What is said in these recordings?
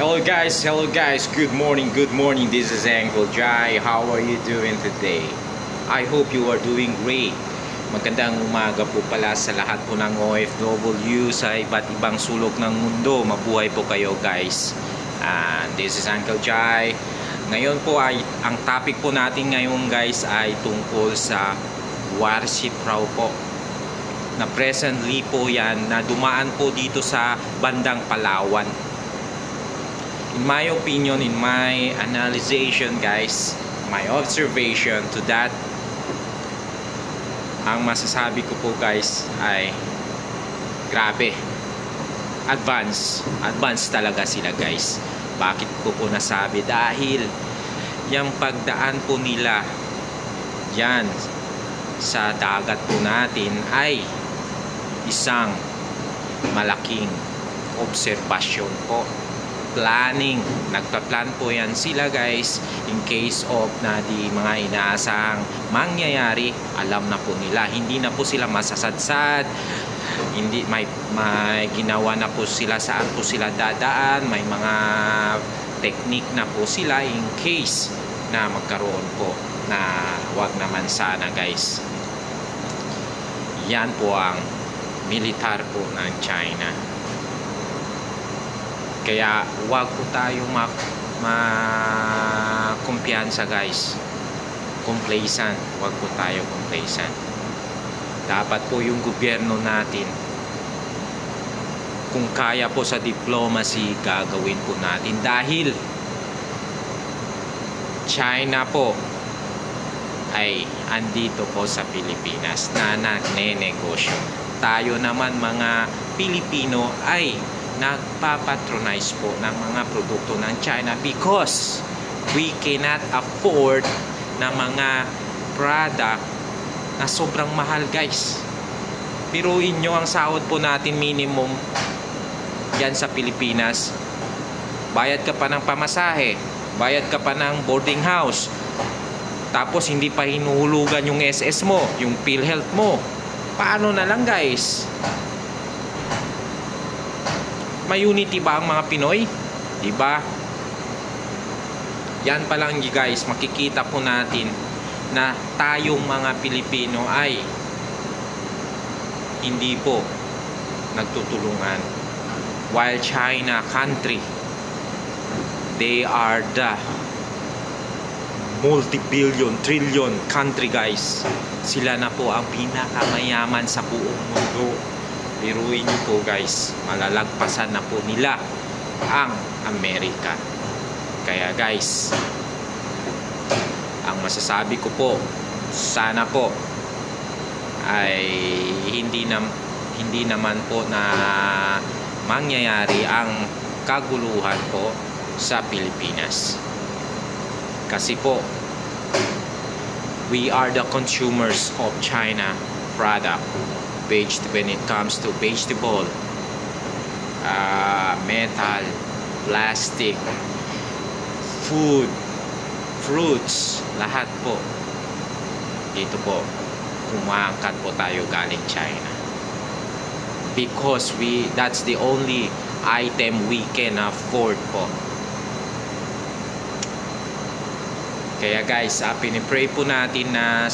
Hello guys, good morning, this is Uncle Jai. How are you doing today? I hope you are doing great. Magandang umaga po pala sa lahat po ng OFW sa iba't ibang sulok ng mundo. Mabuhay po kayo guys. And this is Uncle Jai. Ngayon po ay, ang topic po natin ngayon guys ay tungkol sa warship raw po. Na presently po yan, na dumaan po dito sa bandang Palawan. In my opinion, in my analysis guys, my observation to that, ang masasabi ko po guys ay grabe, advance talaga sila guys. Bakit ko po nasabi? Dahil yung pagdaan po nila yan sa dagat po natin ay isang malaking obserbasyon po. Planning, nagpa-plan po yan sila guys in case of na di mga inaasahang mangyayari, alam na po nila, hindi na po sila masasadsad, hindi may ginawa na po sila saan po sila dadaan, may mga technique na po sila in case na magkaroon po na wag naman sana guys. Yan po ang militar po ng China. Kaya wag po tayo kumpiyansa guys. Complacent, wag po tayo complacent. Dapat po yung gobyerno natin, kung kaya po sa diplomacy, gagawin po natin. Dahil China po ay andito po sa Pilipinas na nagnenegosyo. Tayo naman mga Pilipino ay nagpapatronize po ng mga produkto ng China because we cannot afford na mga product na sobrang mahal guys. Biruin nyo, ang sahod po natin minimum yan sa Pilipinas, bayad ka pa ng pamasahe, bayad ka pa ng boarding house, tapos hindi pa hinuhulugan yung SS mo, yung PhilHealth mo. Paano na lang guys? May unity ba ang mga Pinoy? Diba? Yan pa lang guys, makikita po natin na tayong mga Pilipino ay hindi po nagtutulungan. While China country, they are the multi-billion, trillion country guys. Sila na po ang pinakamayaman sa buong mundo. Biruin nyo po guys, malalagpasan na po nila ang Amerika. Kaya guys, ang masasabi ko po, sana po ay hindi naman po na mangyayari ang kaguluhan po sa Pilipinas. Kasi po, we are the consumers of China product. When it comes to vegetable, metal, plastic, food, fruits, lahat po dito po kumaangkat po tayo galing China because that's the only item we can afford po. Kaya guys, pinipray po natin na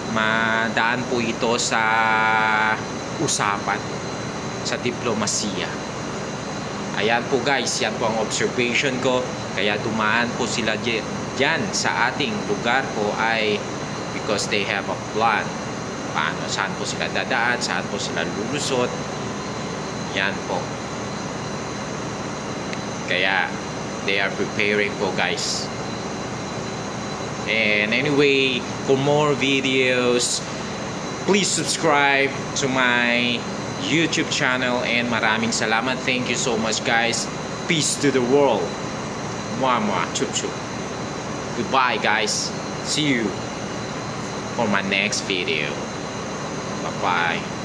madaan po ito sa usapan, sa diplomasiya. Ayan po guys, yan po ang observation ko. Kaya dumaan po sila dyan sa ating lugar po ay because they have a plan. Paano, saan po sila dadaan, saan po sila lulusot. Yan po. Kaya they are preparing po guys. And anyway, for more videos, please subscribe to my YouTube channel. And maraming salamat. Thank you so much guys. Peace to the world. Mwah mwah. Chup chup. Goodbye guys. See you for my next video. Bye bye.